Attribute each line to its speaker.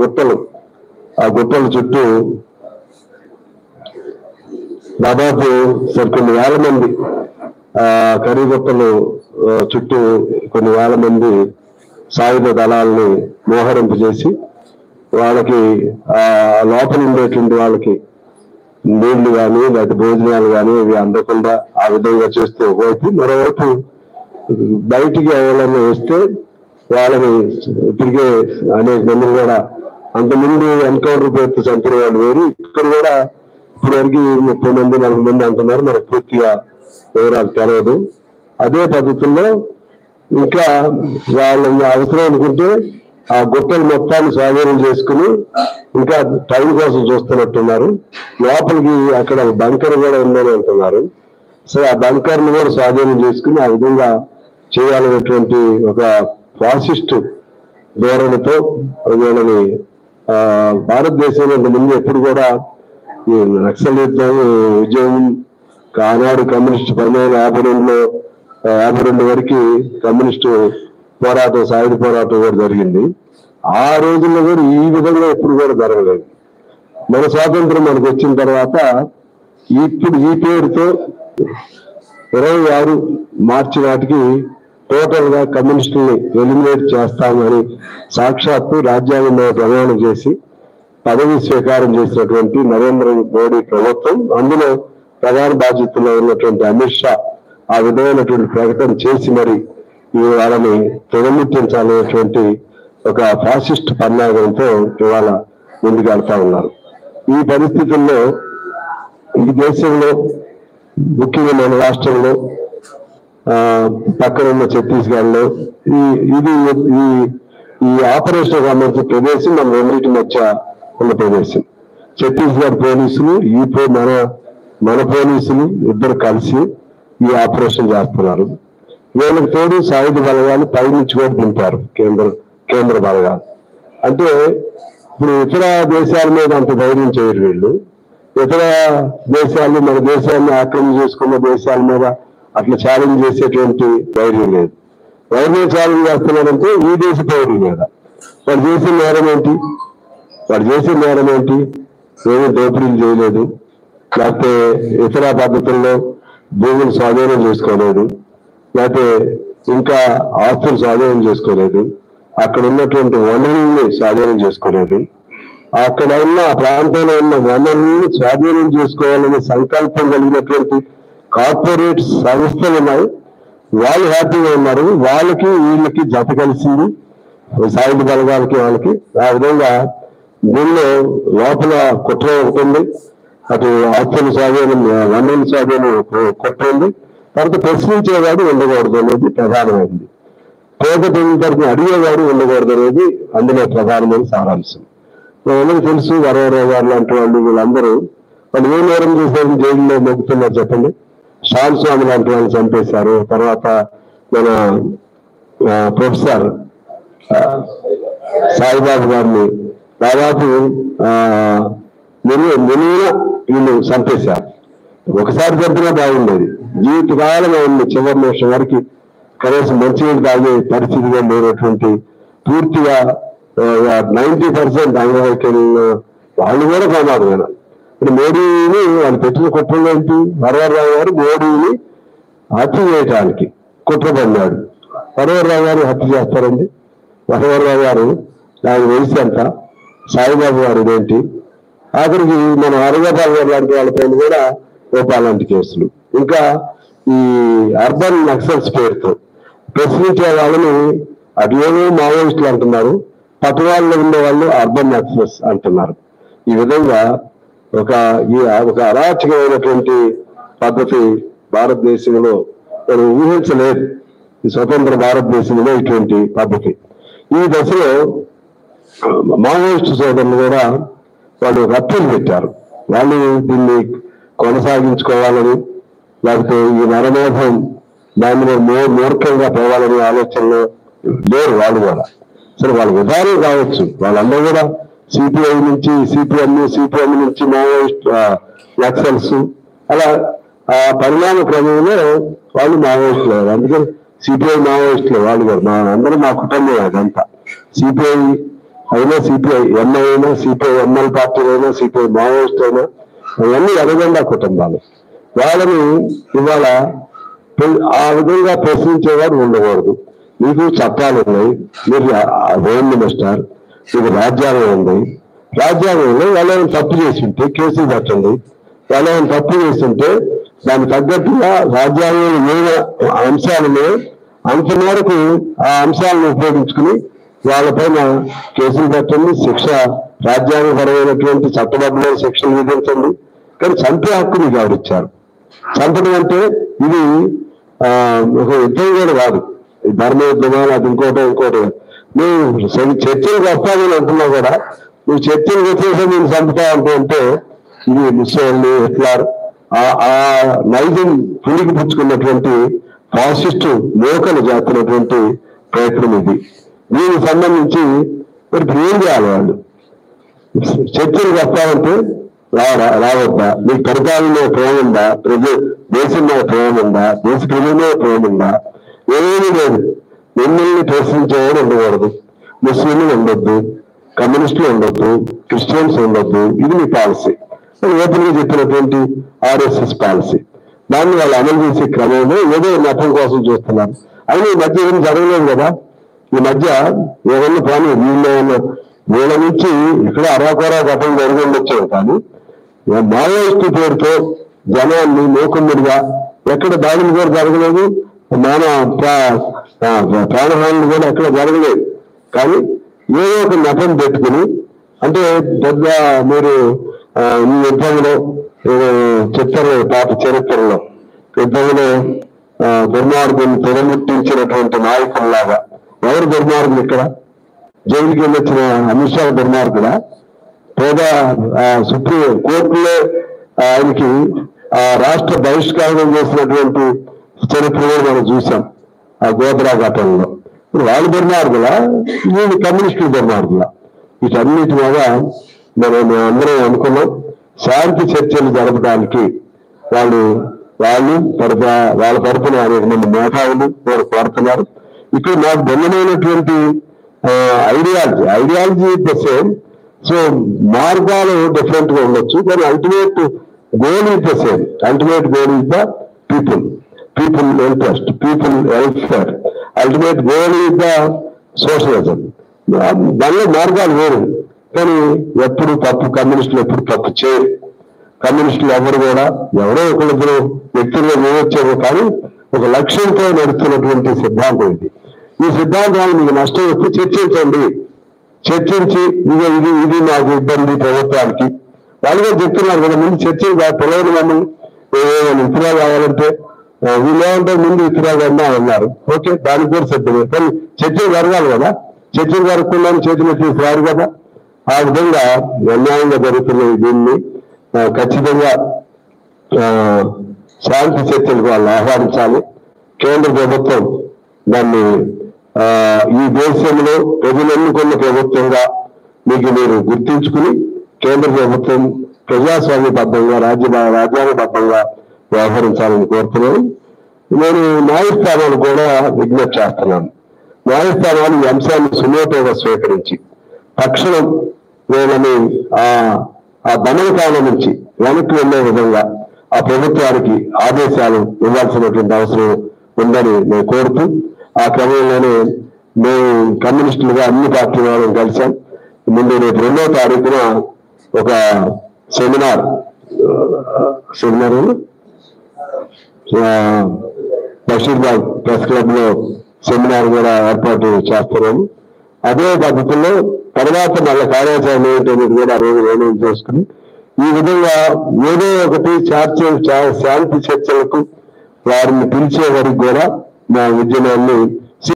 Speaker 1: గుట్టలు, ఆ గుట్టల చుట్టూ దాదాపు కొన్ని వేల మంది కరిగుట్టలు చుట్టూ కొన్ని వేల మంది సాయుధ దళాలని మోహరింపు చేసి వాళ్ళకి లోపల ఉండేటువంటి వాళ్ళకి నీళ్లు కానీ లేకపోతే భోజనాలు కానీ ఇవి అందకుండా ఆ విధంగా చేస్తూ ఒకవైపు, మరోవైపు బయటికి ఎవరైనా వస్తే వాళ్ళని తిరిగే అనేక మంది కూడా అంతకుముందు ఎన్కౌంటర్ పేరుతో చంపిన వాళ్ళు వేరు, ఇక్కడ కూడా ఇప్పటివరకు 30 మంది 40 మంది అంటున్నారు, మనకు పూర్తిగా వివరాలు తెలియదు. అదే పద్ధతుల్లో ఇంకా వాళ్ళని అవసరం అనుకుంటే ఆ గుట్టలు మొత్తాన్ని స్వాధీనం చేసుకుని ఇంకా టైం కోసం చూస్తున్నట్టున్నారు. లోపలికి అక్కడ బంకర్ కూడా ఉందని అంటున్నారు. సో ఆ బంకర్ ని కూడా స్వాధీనం చేసుకుని ఆ విధంగా చేయాలనేటువంటి ఒక ఫాసిస్ట్ ధోరణితో వీళ్ళని భారతదేశంలో ముందు ఎప్పుడు కూడా ఈ నక్సల్ ఉద్యమం ఆనాడు కమ్యూనిస్టు 1952 వరకు కమ్యూనిస్టు పోరాటం, సాయుధ పోరాటం కూడా జరిగింది. ఆ రోజుల్లో కూడా ఈ విధంగా ఎప్పుడు కూడా జరగలేదు. మన స్వాతంత్రం మనకు వచ్చిన తర్వాత ఇప్పుడు ఈ పేరుతో 26 మార్చి నాటికి టోటల్ గా కమ్యూనిస్టుల్ని ఎలిమినేట్ చేస్తామని సాక్షాత్తు రాజ్యాంగంలో ప్రమాణం చేసి పదవి స్వీకారం చేసినటువంటి నరేంద్ర మోడీ ప్రభుత్వం, అందులో ప్రధాన బాధ్యతలో ఉన్నటువంటి అమిత్ షా ఆ విధమైనటువంటి ప్రకటన చేసి మరి వాళ్ళని తుదముట్టించాలనేటువంటి ఒక ఫాసిస్ట్ పన్నాగంతో ఇవాళ ముందుకు వెళ్తా ఉన్నారు. ఈ పరిస్థితుల్లో ఈ దేశంలో ముఖ్యంగా మన రాష్ట్రంలో పక్కన ఉన్న ఛత్తీస్గఢ్లో ఈ ఆపరేషన్ సంబంధించిన ప్రదేశం మన రెండింటి మధ్య ఉన్న ప్రదేశం. ఛత్తీస్గఢ్ పోలీసులు మన పోలీసులు ఇద్దరు కలిసి ఈ ఆపరేషన్ చేస్తున్నారు. వీళ్ళకి తోడు సాయుధ బలగాలు పైనుంచి కూడా దింపారు, కేంద్ర బలగాలు. అంటే ఇప్పుడు ఇతర దేశాల మీద అంత ధైర్యం చేయరు వీళ్ళు. ఇతర దేశాలు మన దేశాన్ని ఆక్రమణ చేసుకున్న దేశాల మీద అట్లా ఛాలెంజ్ చేసేటువంటి ధైర్యం లేదు. ఎవరిని ఛాలెంజ్ చేస్తున్నారంటే ఈ దేశ పౌరుల మీద. వాడు చేసిన నేరం ఏంటి? ఏమీ దోపిడీలు చేయలేదు, లేకపోతే ఇతర పద్ధతుల్లో భూములు స్వాధీనం చేసుకోలేదు, లేకపోతే ఇంకా ఆస్తులు స్వాధీనం చేసుకోలేదు, అక్కడ ఉన్నటువంటి వనరుల్ని స్వాధీనం చేసుకోలేదు. అక్కడ ఉన్న ప్రాంతంలో ఉన్న వనరుల్ని స్వాధీనం చేసుకోవాలనే సంకల్పం కలిగినటువంటి కార్పొరేట్ సంస్థలు ఉన్నాయి. వాళ్ళు హ్యాపీగా ఉన్నారు. వాళ్ళకి వీళ్ళకి జత కలిసింది, సాయుధ బలగాలకి వాళ్ళకి. ఆ విధంగా దీనిలో లోపల కుట్ర ఉంటుంది, అటు ఆస్తుల స్వాధీనం వనరుల స్వాధీనం కుట్ర ఉంది. తర్వాత ప్రశ్నించేవాడు ఉండకూడదు అనేది ప్రధానమైంది. పేద తరఫున అడిగేవాడు ఉండకూడదు అనేది అందులో ప్రధానమైన సారాంశం. మనకి తెలుసు వరవరావు గారు లాంటి వాళ్ళు వీళ్ళందరూ వాళ్ళు ఏ నేరం చేశారని జైల్లో మొక్కుతున్నారు చెప్పండి. శ్యామ్ స్వామి లాంటి వాళ్ళు చంపేశారు. తర్వాత మన ప్రొఫెసర్ సాయిబాబు గారిని దాదాపు వీళ్ళు చంపేశారు. ఒకసారి చంపినా బాగుండేది, జీవితకాలం ఉంది చివరి నిమిషం వరకు కనీసం మంచినీళ్ళు తాగే పరిస్థితిగా లేనటువంటి పూర్తిగా 90% అంగవైకల్యం వాళ్ళు కూడా ప్రమాదమైన. ఇప్పుడు మోడీని వాళ్ళు పెట్టిన కుట్రలో ఏంటి? వరవరరావు గారు మోడీని హత్య చేయడానికి కుట్ర పన్నాడు. వరవరరావు గారు హత్య చేస్తారండి? వరవరరావు గారు ఆయన వయసు ఎంత? సాయిబాబు గారు ఇదేంటి? ఆఖరికి మన అరగోపాల్ గారు లాంటి వాళ్ళపైన కూడా గోపాలాంటి కేసులు. ఇంకా ఈ అర్బన్ నక్సల్స్ పేరుతో ప్రశ్నించే వాళ్ళని అటువేమో మావోయిస్టులు అంటున్నారు, పట్టణాల్లో ఉండే వాళ్ళు అర్బన్ నక్సల్స్ అంటున్నారు. ఈ విధంగా ఒక అరాచకమైనటువంటి పద్ధతి భారతదేశంలో మనం ఊహించలేదు. ఈ స్వతంత్ర భారతదేశంలో ఇటువంటి పద్ధతి. ఈ దశలో మావోయిస్టు సోదరులు కూడా వాళ్ళు రప్పలు పెట్టారు. వాళ్ళు దీన్ని కొనసాగించుకోవాలని, లేకపోతే ఈ నరమేధం దాని మీద మూర్ఖంగా పోవాలనే ఆలోచనలో లేరు వాళ్ళు కూడా. సరే వాళ్ళ విధానం కావచ్చు, వాళ్ళందరూ కూడా సిపిఐ నుంచి సిపిఎం నుంచి మావోయిస్ట్ నక్సల్స్ అలా ఆ పరిణామ క్రమంలో వాళ్ళు మావోయిస్టులు. అందుకని సిపిఐ మావోయిస్టులు వాళ్ళు కూడా అందరూ మా కుటుంబం. అదంతా సిపిఐ అయినా సిపిఐ ఎంఐ అయినా, సిపిఐ ఎంఎల్ పార్టీలైనా, సిపిఐ మావోయిస్ట్ అయినా, అవన్నీ ఎర్రజెండా కుటుంబాలు. వాళ్ళని ఇవాళ ఆ విధంగా ప్రశ్నించేవాడు ఉండకూడదు. మీకు చట్టాలు ఉన్నాయి, మీరు హోమ్ మినిస్టర్, మీకు రాజ్యాంగం ఉంది. రాజ్యాంగంలో వాళ్ళని తప్పు చేసి ఉంటే కేసులు పెట్టండి. వాళ్ళని తప్పు చేస్తుంటే దానికి తగ్గట్టుగా రాజ్యాంగంలో ఏ అంశాలను అంత మేరకు ఆ అంశాలను ఉపయోగించుకుని వాళ్ళపైన కేసులు పెట్టండి, శిక్ష రాజ్యాంగపరమైనటువంటి చట్టబద్ధమైన శిక్షలు విధించండి. కానీ చంపే హక్కు మీకు ఎవరిచ్చారు? చంపడం అంటే ఇది ఒక యుద్ధం కూడా కాదు, ధర్మ యుద్ధమా అది ఇంకోటి. నువ్వు చర్చలకు వస్తామని అంటున్నా కూడా నువ్వు చర్చలు వచ్చేసి నేను చంపుతా అంటే ఇది ముస్లింలు హిట్లర్ ఆ నైజం పులికి పుచ్చుకున్నటువంటి ఫాసిస్టు లోకలు చేస్తున్నటువంటి ప్రయత్నం ఇది. దీనికి సంబంధించి మరి ఏం చేయాలి? వాళ్ళు చర్చలకు వస్తామంటే రావద్దా? మీకు పరిపాలన ప్రేమ ఉందా? దేశం మీద ప్రేమ ఉందా? దేశ ప్రజల మీద ప్రేమ ఉందా? ఏమీ లేదు. మిమ్మల్ని ప్రశ్నించేవాడు ఉండకూడదు. ముస్లింలు ఉండొద్దు, కమ్యూనిస్టులు ఉండొద్దు, క్రిస్టియన్స్ ఉండొద్దు. ఇది మీ పాలసీ. ఓపెన్గా చెప్పినటువంటి ఆర్ఎస్ఎస్ పాలసీ. దాన్ని వాళ్ళు అమలు చేసే క్రమంలో ఏదో నెపం కోసం చూస్తున్నారు. అయినా ఈ మధ్య ఏం జరగలేదు కదా. ఈ మధ్య ఏమన్నా పని వీళ్ళ నుంచి ఇక్కడ అరాకొరా ఘటన జరిగి ఉండొచ్చారు. కానీ మావోయిస్టు పేరుతో జనాన్ని మూకుమ్మడిగా ఎక్కడ దాడులు కూడా జరగలేదు, ప్రాణహానులు కూడా ఎక్కడ జరగలేదు. కానీ ఏదో ఒక నెపం పెట్టుకుని, అంటే పెద్ద మీరు ఈ యుద్ధంలో చెప్తారు పాత చరిత్రలో, యుద్ధంలో దుర్మార్గుని తెరముట్టించినటువంటి నాయకుల్లాగా. ఎవరు దుర్మార్గులు? ఇక్కడ జైలుకి వెళ్ళొచ్చిన అమిత్ షా దుర్మార్గుడా? లేదా సుప్రీం కోర్టులో ఆయనకి రాష్ట్ర బహిష్కరణ చేసినటువంటి చరిత్రలో మనం చూసాం ఆ గోద్రా ఘటనలో. ఇప్పుడు వాళ్ళు దుర్మార్గులా, వీళ్ళు కమ్యూనిస్టులు దుర్మార్గులా? వీటన్నిటి మీద మనం అందరం అనుకున్నాం. శాంతి చర్చలు జరపడానికి వాళ్ళ తరఫున అనేక మంది మేధావులు వారు కోరుతున్నారు. ఇక్కడ నాకు భిన్నమైనటువంటి ఐడియాలజీ ద సేమ్. సో మార్గాలు డిఫరెంట్ గా ఉండొచ్చు, కానీ ultimate goal is the same. Ultimate goal is the people interest, people welfare. Ultimate goal is the socialism. దానిలో మార్గాలు వేరు, కానీ ఎప్పుడు తప్పు కమ్యూనిస్టులు ఎప్పుడు తప్పు చేయరు. కమ్యూనిస్టులు ఎవరు కూడా ఎవరో ఒకరిద్దరు వ్యక్తులుగా వేయొచ్చారు, కానీ ఒక లక్ష్యంతో నడుస్తున్నటువంటి సిద్ధాంతం ఇది. ఈ సిద్ధాంతాలు మీకు నష్టం ఎప్పుడు చర్చించండి. చర్చించి ఇది నాకు ఇబ్బంది ప్రభుత్వానికి వాళ్ళు కూడా చెప్తున్నారు కదా. ముందు చర్చలు పిలవని మమ్మల్ని ఇతరా కావాలంటే వీళ్ళు ఏమంటే ముందు ఇతరా కన్నా అన్నారు. ఓకే, దానికి కూడా సిద్ధమే, కానీ చర్చలు జరగాలి కదా. చర్చలు జరగకుండా చేతులు తీసుకురారు కదా. ఆ విధంగా అన్యాయంగా జరుగుతున్న దీన్ని ఖచ్చితంగా శాంతి చర్చలకు వాళ్ళు ఆహ్వానించాలి. కేంద్ర ప్రభుత్వం దాన్ని ఈ దేశంలో ప్రజలు ఎన్నుకున్న ప్రభుత్వంగా మీరు గుర్తించుకుని కేంద్ర ప్రభుత్వం ప్రజాస్వామ్యబద్ధంగా రాజ్యాంగబద్ధంగా వ్యవహరించాలని కోరుతున్నాను. నేను న్యాయస్థానాలు కూడా విజ్ఞప్తి చేస్తున్నాను. న్యాయస్థానాలు ఈ అంశాన్ని సుమోటోగా స్వీకరించి తక్షణం వీళ్ళని ఆ దమనకాలం నుంచి వెనక్కి వెళ్లే విధంగా ఆ ప్రభుత్వానికి ఆదేశాలు ఇవ్వాల్సినటువంటి అవసరం ఉందని నేను కోరుతూ, ఆ క్రమంలోనే మేము కమ్యూనిస్టులుగా అన్ని పార్టీ వాళ్ళని కలిసాం. ముందు రేపు 2వ తారీఖున ఒక సెమినార్ బషీర్బాగ్ ప్రెస్ క్లబ్ లో సెమినార్ కూడా ఏర్పాటు చేస్తున్నాము. అదే పద్ధతిలో తర్వాత మళ్ళీ కార్యాచరణ ఏంటనేది కూడా రోజు నిర్ణయం చేసుకుని ఈ విధంగా ఏదో ఒకటి శాంతి చర్చలకు వారిని పిలిచే వరకు కూడా మా ఉద్యమాన్ని